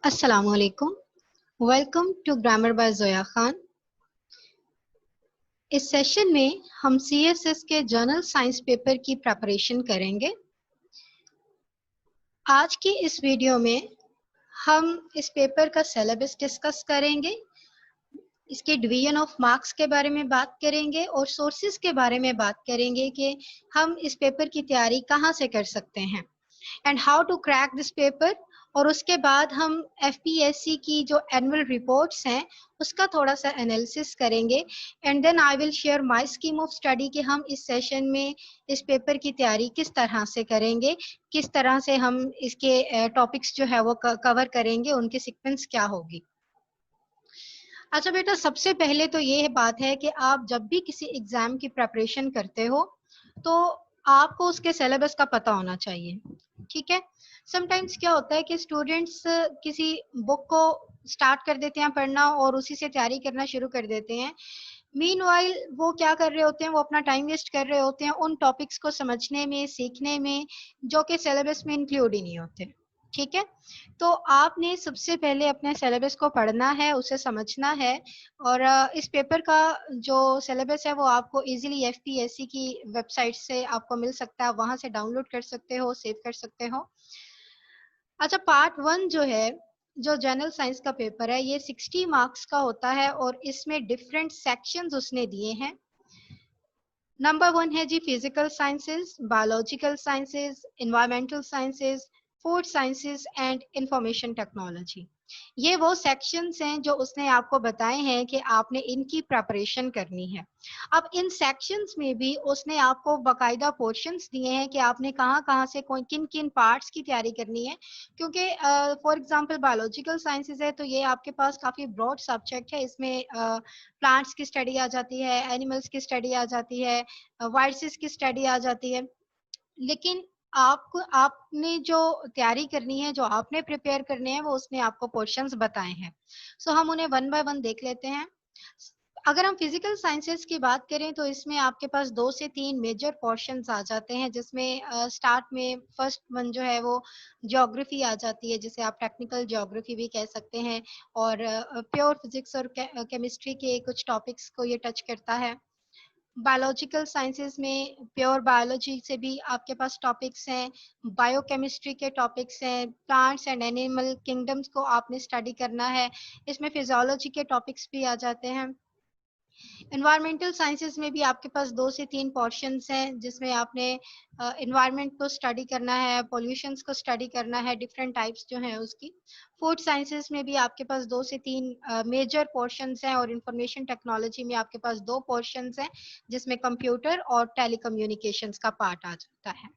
अस्सलाम वालेकुम। Welcome to grammar by Zoya Khan. इस सेशन में हम CSS के जर्नल साइंस पेपर की प्रिपरेशन करेंगे। आज की इस वीडियो में हम इस पेपर का सिलेबस डिस्कस करेंगे, इसके डिवीजन ऑफ मार्क्स के बारे में बात करेंगे और सोर्सेज के बारे में बात करेंगे कि हम इस पेपर की तैयारी कहाँ से कर सकते हैं and how to crack this paper. और उसके बाद हम FPSC की जो एनुअल रिपोर्ट्स हैं उसका थोड़ा सा एनालिसिस करेंगे and then I will share my scheme of study कि हम इस सेशन में इस पेपर की तैयारी किस तरह से करेंगे, किस तरह से हम इसके टॉपिक्स जो है वो कवर करेंगे, उनकी सीक्वेंस क्या होगी। अच्छा बेटा, सबसे पहले तो ये बात है कि आप जब भी किसी एग्जाम की प्रिपरेशन करते हो तो आपको उसके सिलेबस का पता होना चाहिए, ठीक है। समटाइम्स क्या होता है कि स्टूडेंट्स किसी बुक को स्टार्ट कर देते हैं पढ़ना और उसी से तैयारी करना शुरू कर देते हैं। मीनवाइल वो क्या कर रहे होते हैं, वो अपना टाइम वेस्ट कर रहे होते हैं उन टॉपिक्स को समझने में, सीखने में, जो कि सिलेबस में इंक्लूड ही नहीं होते, ठीक है। तो आपने सबसे पहले अपने सिलेबस को पढ़ना है, उसे समझना है और इस पेपर का जो सिलेबस है वो आपको इजीली FPSC की वेबसाइट से आपको मिल सकता है, वहां से डाउनलोड कर सकते हो, सेव कर सकते हो। अच्छा, पार्ट 1 जो है, जो जनरल साइंस का पेपर है, ये 60 मार्क्स का होता है और इसमें डिफरेंट सेक्शंस उसने दिए हैं। नंबर 1 है जी physical sciences, biological sciences, environmental sciences, food sciences and information technology. ये वो सेक्शंस हैं जो उसने आपको बताए हैं कि आपने इनकी प्रिपरेशन करनी है। अब इन सेक्शंस में भी उसने आपको बाकायदा पोर्शंस दिए हैं कि आपने कहाँ कहाँ से किन किन पार्ट्स की तैयारी करनी है, क्योंकि फॉर एग्जांपल बायोलॉजिकल साइंसेज है तो ये आपके पास काफ़ी ब्रॉड सब्जेक्ट है। इसमें प्लांट्स की स्टडी आ जाती है, एनिमल्स की स्टडी आ जाती है, वायरसेस की स्टडी आ जाती है। लेकिन आपको आपने जो तैयारी करनी है, जो आपने प्रिपेयर करने हैं, वो उसने आपको पोर्शंस बताए हैं। सो हम उन्हें वन बाय वन देख लेते हैं। अगर हम फिजिकल साइंसेस की बात करें तो इसमें आपके पास 2 से 3 मेजर पोर्शंस आ जाते हैं, जिसमें स्टार्ट में फर्स्ट वन जो है वो ज्योग्राफी आ जाती है, जिसे आप टेक्निकल ज्योग्राफी भी कह सकते हैं और प्योर फिजिक्स और केमिस्ट्री के कुछ टॉपिक्स को ये टच करता है। बायोलॉजिकल साइंसेस में प्योर बायोलॉजी से भी आपके पास टॉपिक्स हैं, बायोकेमिस्ट्री के टॉपिक्स हैं, प्लांट्स एंड एनिमल किंगडम्स को आपने स्टडी करना है, इसमें फिजियोलॉजी के टॉपिक्स भी आ जाते हैं। एनवायरमेंटल साइंसेस में भी आपके पास 2 से 3 पोर्शंस हैं, जिसमें आपने एनवायरनमेंट को स्टडी करना है, पॉल्यूशंस को स्टडी करना है, डिफरेंट टाइप्स जो हैं उसकी। फूड साइंसेस में भी आपके पास 2 से 3 मेजर पोर्शंस हैं और इंफॉर्मेशन टेक्नोलॉजी में आपके पास 2 पोर्शंस हैं, जिसमें कंप्यूटर और टेलीकम्युनिकेशंस का पार्ट आ जाता है,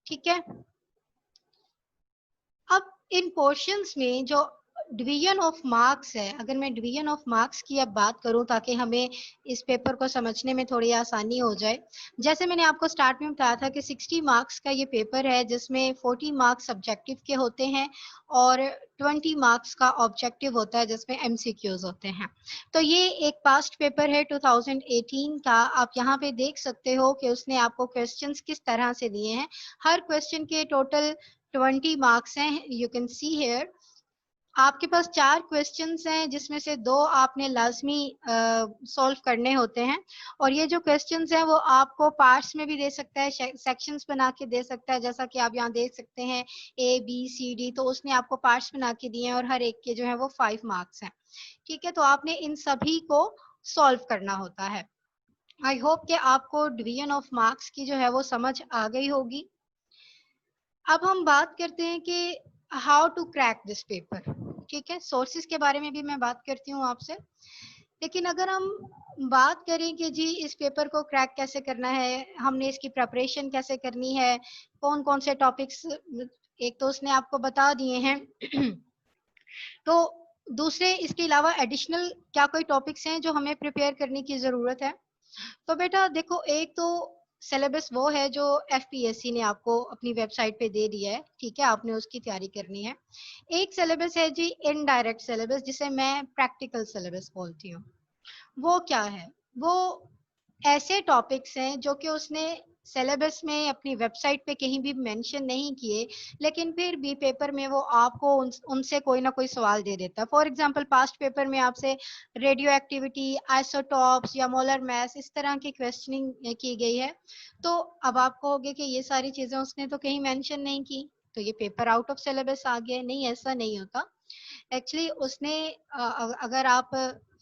ठीक है। अब इन पोर्शंस में जो डिवीजन ऑफ मार्क्स है, अगर मैं डिवीजन ऑफ मार्क्स की अब बात करूं ताकि हमें इस पेपर को समझने में थोड़ी आसानी हो जाए। जैसे मैंने आपको स्टार्ट में बताया था कि 60 मार्क्स का ये पेपर है, जिसमें 40 मार्क्स सब्जेक्टिव के होते हैं और 20 मार्क्स का ऑब्जेक्टिव होता है, जिसमें MCQs होते हैं। तो ये एक पास्ट पेपर है 2018 का। आप यहाँ पे देख सकते हो कि उसने आपको क्वेश्चंस किस तरह से दिए हैं। हर क्वेश्चन के टोटल 20 मार्क्स हैं, यू कैन सी हेयर। आपके पास 4 क्वेश्चंस हैं, जिसमें से 2 आपने लाजमी सॉल्व करने होते हैं और ये जो क्वेश्चंस हैं वो आपको पार्ट्स में भी दे सकता है, सेक्शंस बना के दे सकता है, जैसा कि आप यहाँ देख सकते हैं ABCD। तो उसने आपको पार्ट्स बना के दिए हैं और हर एक के जो है वो 5 मार्क्स हैं, ठीक है। तो आपने इन सभी को सॉल्व करना होता है। आई होप कि आपको डिवीजन ऑफ मार्क्स की जो है वो समझ आ गई होगी। अब हम बात करते हैं कि how to crack this paper, ठीक है। सोर्सेज के बारे में भी मैं बात करती हूँ आपसे, लेकिन अगर हम बात करें कि जी इस पेपर को क्रैक कैसे करना है, हमने इसकी प्रिपरेशन कैसे करनी है, कौन कौन से टॉपिक्स, एक तो उसने आपको बता दिए हैं तो दूसरे इसके अलावा एडिशनल क्या कोई टॉपिक्स हैं जो हमें प्रिपेयर करने की जरूरत है। तो बेटा देखो, एक तो सिलेबस वो है जो FPSC ने आपको अपनी वेबसाइट पे दे दिया है, ठीक है, आपने उसकी तैयारी करनी है। एक सिलेबस है जी इनडायरेक्ट सिलेबस, जिसे मैं प्रैक्टिकल सिलेबस बोलती हूँ। वो क्या है? वो ऐसे टॉपिक्स हैं जो कि उसने सिलेबस में अपनी वेबसाइट पे कहीं भी मेंशन नहीं किए, लेकिन फिर भी पेपर में वो आपको उनसे कोई ना कोई सवाल दे देता है। फॉर एग्जांपल पास्ट पेपर में आपसे रेडियो एक्टिविटी, आइसोटॉप्स या मोलर मास इस तरह की क्वेश्चनिंग की गई है, तो अब आप कहोगे कि ये सारी चीजें उसने तो कहीं मेंशन नहीं की, तो ये पेपर आउट ऑफ सिलेबस आ गया। नहीं, ऐसा नहीं होता। एक्चुअली उसने अगर आप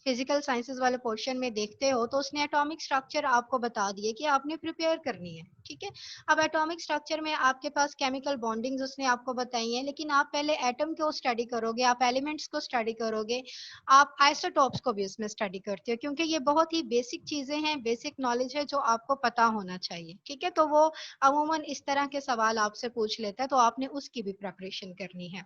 फिजिकल साइंसेस वाले पोर्शन में देखते हो तो उसने एटॉमिक स्ट्रक्चर आपको बता दिए कि आपने प्रिपेयर करनी है, ठीक है। अब एटॉमिक स्ट्रक्चर में आपके पास केमिकल बॉन्डिंग्स उसने आपको बताई हैं, लेकिन आप पहले एटम को स्टडी करोगे, आप एलिमेंट्स को स्टडी करोगे, आप आइसोटॉप्स को भी उसमें स्टडी करते हो, क्योंकि ये बहुत ही बेसिक चीजें हैं, बेसिक नॉलेज है जो आपको पता होना चाहिए, ठीक है। तो वो अमूमन इस तरह के सवाल आपसे पूछ लेता है, तो आपने उसकी भी प्रिपरेशन करनी है।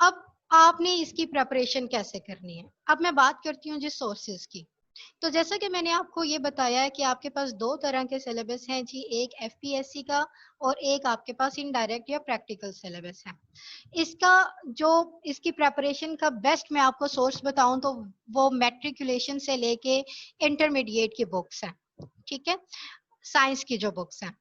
अब आपने इसकी प्रिपरेशन कैसे करनी है? अब मैं बात करती हूँ जिस सोर्सेज की। तो जैसा कि मैंने आपको ये बताया है कि आपके पास दो तरह के सिलेबस हैं जी, एक एफपीएससी का और एक आपके पास इनडायरेक्ट या प्रैक्टिकल सिलेबस है। इसका जो इसकी प्रिपरेशन का बेस्ट मैं आपको सोर्स बताऊं तो वो मैट्रिकुलेशन से लेके इंटरमीडिएट की बुक्स हैं, ठीक है। साइंस की जो बुक्स हैं,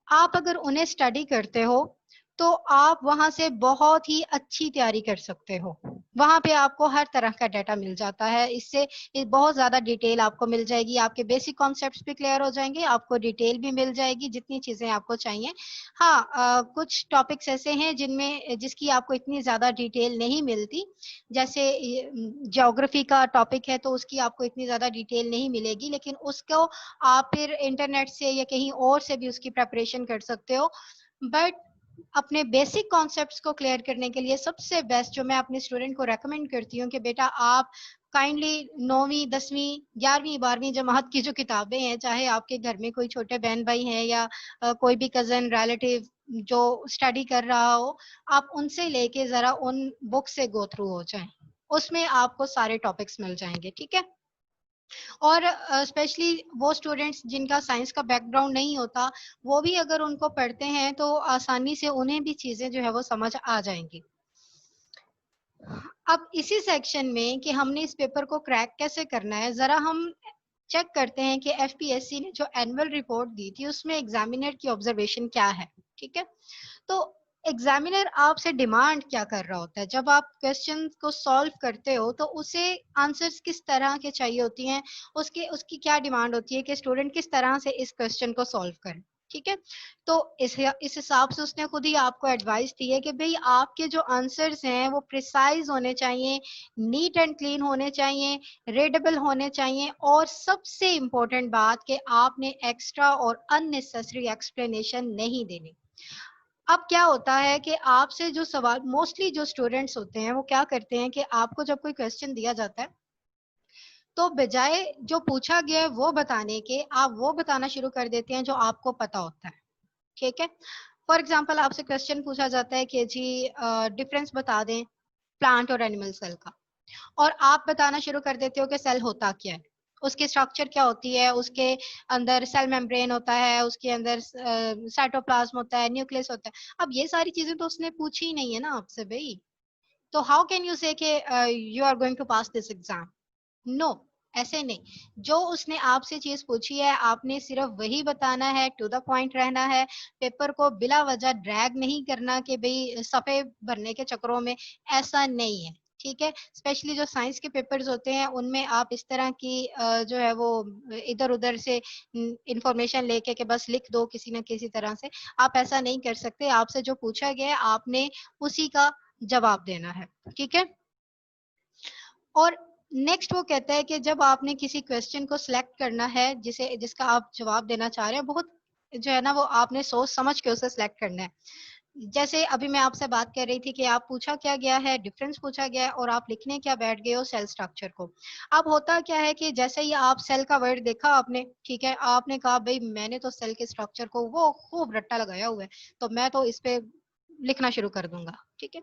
आप अगर उन्हें स्टडी करते हो तो आप वहां से बहुत ही अच्छी तैयारी कर सकते हो। वहां पे आपको हर तरह का डाटा मिल जाता है, इससे बहुत ज्यादा डिटेल आपको मिल जाएगी, आपके बेसिक कॉन्सेप्ट्स भी क्लियर हो जाएंगे, आपको डिटेल भी मिल जाएगी जितनी चीजें आपको चाहिए। हाँ, कुछ टॉपिक्स ऐसे हैं जिनमें जिसकी आपको इतनी ज्यादा डिटेल नहीं मिलती, जैसे ज्योग्राफी का टॉपिक है तो उसकी आपको इतनी ज्यादा डिटेल नहीं मिलेगी, लेकिन उसको आप फिर इंटरनेट से या कहीं और से भी उसकी प्रिपरेशन कर सकते हो। बट अपने बेसिक कॉन्सेप्ट्स को क्लियर करने के लिए सबसे बेस्ट जो मैं अपने स्टूडेंट को रेकमेंड करती हूँ कि बेटा आप काइंडली 9वीं 10वीं 11वीं 12वीं जमात की जो किताबें हैं, चाहे आपके घर में कोई छोटे बहन भाई हैं या कोई भी कजन रिलेटिव जो स्टडी कर रहा हो, आप उनसे लेके जरा उन बुक से गो थ्रू हो जाएं, उसमें आपको सारे टॉपिक्स मिल जाएंगे, ठीक है। और स्पेशली वो स्टूडेंट्स जिनका साइंस का बैकग्राउंड नहीं होता, वो भी अगर उनको पढ़ते हैं तो आसानी से उन्हें भी चीजें जो है वो समझ आ जाएंगी। अब इसी सेक्शन में कि हमने इस पेपर को क्रैक कैसे करना है, जरा हम चेक करते हैं कि एफपीएससी ने जो एनुअल रिपोर्ट दी थी उसमें एग्जामिनर की ऑब्जर्वेशन क्या है, ठीक है। तो एग्जामिनर आपसे डिमांड क्या कर रहा होता है, जब आप क्वेश्चन को सॉल्व करते हो तो उसे आंसर्स किस तरह के चाहिए होती हैं, उसकी क्या डिमांड होती है कि स्टूडेंट किस तरह से इस क्वेश्चन को सॉल्व करे, ठीक है। तो इस हिसाब से उसने खुद ही आपको एडवाइस दी है कि भाई आपके जो आंसर्स हैं वो प्रिसाइज होने चाहिए, नीट एंड क्लीन होने चाहिए, रीडेबल होने चाहिए, और सबसे इम्पोर्टेंट बात कि आपने एक्स्ट्रा और अननेसेसरी एक्सप्लेनेशन नहीं देनी। अब क्या होता है कि आपसे जो सवाल मोस्टली जो स्टूडेंट्स होते हैं वो क्या करते हैं कि आपको जब कोई क्वेश्चन दिया जाता है तो बजाय जो पूछा गया है वो बताने के, आप वो बताना शुरू कर देते हैं जो आपको पता होता है, ठीक है। फॉर एग्जाम्पल आपसे क्वेश्चन पूछा जाता है कि जी डिफरेंस बता दें प्लांट और एनिमल सेल का, और आप बताना शुरू कर देते हो कि सेल होता क्या है, उसकी स्ट्रक्चर क्या होती है, उसके अंदर सेल मेम्ब्रेन होता है, उसके अंदर साइटोप्लाज्म होता है, न्यूक्लियस होता है। अब ये सारी चीजें तो उसने पूछी ही नहीं है ना आपसे भाई, तो हाउ कैन यू से कि you are going to pass this exam? No, ऐसे नहीं। जो उसने आपसे चीज पूछी है आपने सिर्फ वही बताना है, टू द पॉइंट रहना है, पेपर को बिला वजह ड्रैग नहीं करना कि भाई सफे भरने के चक्करों में, ऐसा नहीं है, ठीक है। स्पेशली जो साइंस के पेपर्स होते हैं उनमें आप इस तरह की जो है वो इधर उधर से इंफॉर्मेशन लेके के बस लिख दो किसी न किसी तरह से, आप ऐसा नहीं कर सकते। आपसे जो पूछा गया है आपने उसी का जवाब देना है, ठीक है। और नेक्स्ट वो कहता है कि जब आपने किसी क्वेश्चन को सिलेक्ट करना है जिसका आप जवाब देना चाह रहे हैं, बहुत जो है ना वो आपने सोच समझ के उसे सिलेक्ट करना है। जैसे अभी मैं आपसे बात कर रही थी कि आप पूछा क्या गया है, डिफरेंस पूछा गया है, और आप लिखने क्या बैठ गए हो, सेल स्ट्रक्चर को। अब होता क्या है कि जैसे ही आप सेल का वर्ड देखा आपने, ठीक है, आपने कहा भाई मैंने तो सेल के स्ट्रक्चर को वो खूब रट्टा लगाया हुआ है, तो मैं तो इस पे लिखना शुरू कर दूंगा, ठीक है।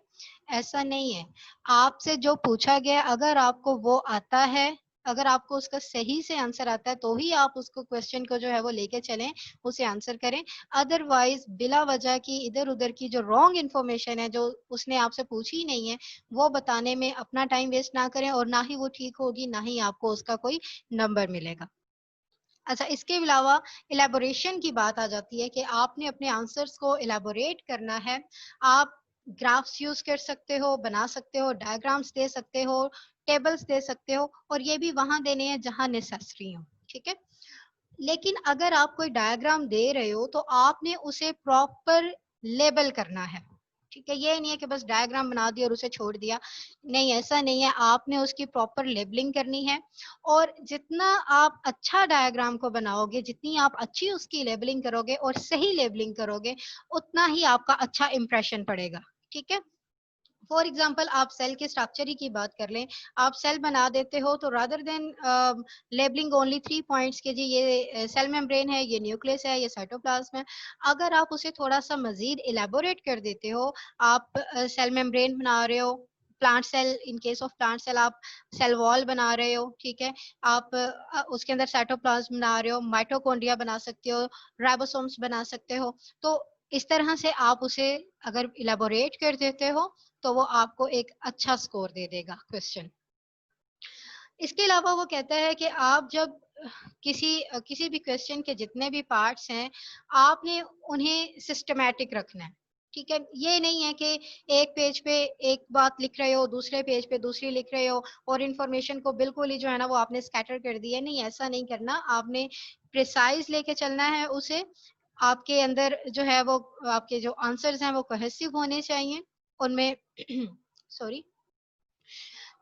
ऐसा नहीं है। आपसे जो पूछा गया अगर आपको वो आता है, अगर आपको उसका सही से आंसर आता है तो ही आप उसको क्वेश्चन को जो है वो लेके चलें, उसे आंसर करें। अदरवाइज बिला वजह की इधर उधर की जो रॉन्ग इन्फॉर्मेशन है जो उसने आपसे पूछी ही नहीं है, वो बताने में अपना टाइम वेस्ट ना करें, और ना ही वो ठीक होगी ना ही आपको उसका कोई नंबर मिलेगा। अच्छा, इसके अलावा इलैबोरेशन की बात आ जाती है कि आपने अपने आंसर्स को इलैबोरेट करना है। आप ग्राफ्स यूज़ कर सकते हो, बना सकते हो, डायग्राम्स दे सकते हो, टेबल्स दे सकते हो और ये भी वहाँ देने हैं जहाँ नेसेसरी हो, ठीक है? लेकिन अगर आप कोई डायग्राम दे रहे हो तो आपने उसे प्रॉपर लेबल करना है, ठीक है? ये नहीं है कि बस डायग्राम बना दिया और उसे छोड़ दिया। नहीं, ऐसा नहीं है, आपने उसकी प्रॉपर लेबलिंग करनी है और जितना आप अच्छा डायग्राम को बनाओगे, जितनी आप अच्छी उसकी लेबलिंग करोगे और सही लेबलिंग करोगे, उतना ही आपका अच्छा इंप्रेशन पड़ेगा, ठीक है? फॉर एग्जाम्पल आप सेल के स्ट्रक्चर ही की बात कर लें, आप सेल बना देते हो तो rather than labelling only 3 points के जी ये सेल मेम्ब्रेन है, ये न्यूक्लियस है, ये साइटोप्लाज्म है, अगर आप उसे थोड़ा सा मजीद इलेबोरेट कर देते हो, आप सेल मेम्ब्रेन बना रहे हो, plant cell, in case of plant cell आप सेल वॉल बना रहे हो, ठीक है? आप उसके अंदर साइटोप्लाज्म बना रहे हो, माइटोकॉन्ड्रिया बना सकते हो, राइबोसोम्स बना सकते हो, तो इस तरह से आप उसे अगर इलेबोरेट कर देते हो तो वो आपको एक अच्छा स्कोर दे देगा क्वेश्चन। इसके अलावा वो कहता है कि आप जब किसी भी क्वेश्चन के जितने भी पार्ट्स हैं, आपने उन्हें सिस्टमैटिक रखना है, ठीक है? ये नहीं है कि एक पेज पे एक बात लिख रहे हो, दूसरे पेज पे दूसरी लिख रहे हो और इन्फॉर्मेशन को बिल्कुल ही जो है ना वो आपने स्कैटर कर दिया है। नहीं, ऐसा नहीं करना, आपने प्रिसाइज लेके चलना है उसे। आपके अंदर जो है वो आपके जो आंसर्स हैं वो कोहेसिव होने चाहिए, उनमें सॉरी।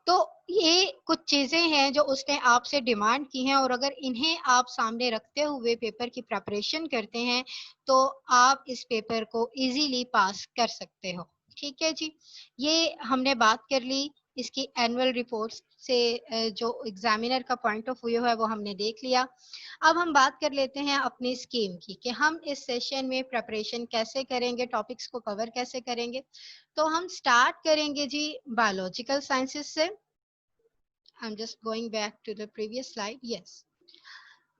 तो ये कुछ चीजें हैं जो उसने आपसे डिमांड की हैं और अगर इन्हें आप सामने रखते हुए पेपर की प्रिपरेशन करते हैं तो आप इस पेपर को इजीली पास कर सकते हो, ठीक है जी? ये हमने बात कर ली इसकी एनुअल रिपोर्ट्स से, जो एग्जामिनर का पॉइंट ऑफ व्यू है वो हमने देख लिया। अब हम बात कर लेते हैं अपनी स्कीम की कि हम इस सेशन में प्रिपरेशन कैसे करेंगे, टॉपिक्स को कवर कैसे करेंगे। तो हम स्टार्ट करेंगे जी बायोलॉजिकल साइंसेस से। I'm just going back to the previous slide. Yes.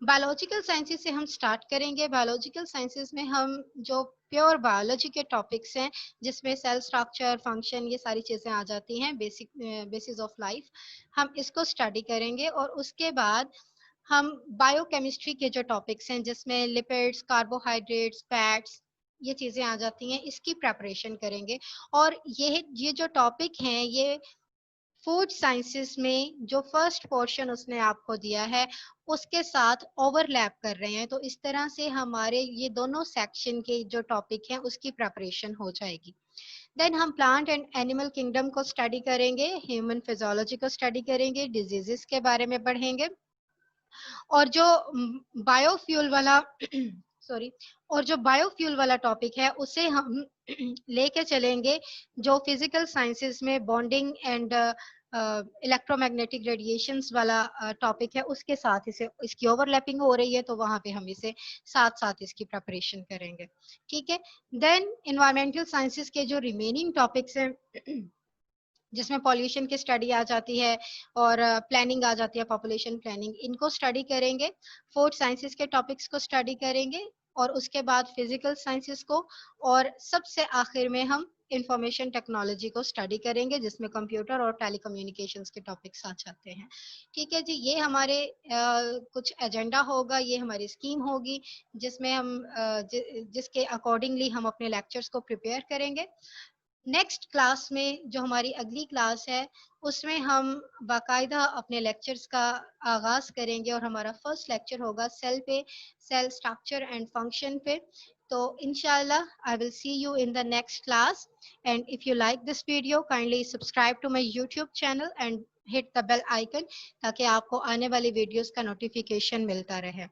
Biological sciences से हम स्टार्ट करेंगे। बायोलॉजिकल साइंसेस में हम जो प्योर बायोलॉजी के टॉपिक्स हैं, जिसमें सेल स्ट्रक्चर, फंक्शन, ये सारी चीजें आ जाती हैं, बेसिक बेसिस ऑफ लाइफ, हम इसको स्टडी करेंगे और उसके बाद हम बायोकेमिस्ट्री के जो टॉपिक्स हैं जिसमें लिपिड्स, कार्बोहाइड्रेट्स, फैट्स, ये चीजें आ जाती हैं, इसकी प्रेपरेशन करेंगे। और ये जो टॉपिक हैं ये फूड साइंसेस में जो फर्स्ट पोर्शन उसने आपको दिया है उसके साथ ओवरलैप कर रहे हैं, तो इस तरह से हमारे ये दोनों सेक्शन के जो टॉपिक हैं उसकी प्रिपरेशन हो जाएगी। देन हम प्लांट एंड एनिमल किंगडम को स्टडी करेंगे, ह्यूमन फिजियोलॉजी को स्टडी करेंगे, डिजीजेस के बारे में पढ़ेंगे और जो बायोफ्यूल वाला सॉरी, और जो बायोफ्यूल वाला टॉपिक है उसे हम लेके चलेंगे जो फिजिकल साइंसेस में बॉन्डिंग एंड इलेक्ट्रोमैग्नेटिक रेडिएशंस वाला टॉपिक है, उसके साथ इसे इसकी ओवरलैपिंग हो रही है तो वहां पे हम इसे साथ साथ इसकी प्रिपरेशन करेंगे, ठीक है? देन इन्वायरमेंटल साइंसेस के जो रिमेनिंग टॉपिक्स हैं जिसमें पॉल्यूशन की स्टडी आ जाती है और प्लानिंग आ जाती है, पॉपुलेशन प्लानिंग, इनको स्टडी करेंगे। फूड साइंसेस के टॉपिक्स को स्टडी करेंगे और उसके बाद फिजिकल साइंसेस को, और सबसे आखिर में हम इंफॉर्मेशन टेक्नोलॉजी को स्टडी करेंगे जिसमें कंप्यूटर और टेलीकम्युनिकेशंस के टॉपिक्स आ जाते हैं, ठीक है जी? ये हमारे कुछ एजेंडा होगा, ये हमारी स्कीम होगी जिसमें हम जिसके अकॉर्डिंगली हम अपने लेक्चर्स को प्रिपेयर करेंगे। नेक्स्ट क्लास में जो हमारी अगली क्लास है उसमें हम बाकायदा अपने लेक्चर्स का आगाज करेंगे और हमारा फर्स्ट लेक्चर होगा सेल पे, सेल स्ट्रक्चर एंड फंक्शन पे। तो इंशाल्लाह I will see you in the next class and if you like this video kindly subscribe to my YouTube channel and hit the bell icon ताकि आपको आने वाली videos का notification मिलता रहे।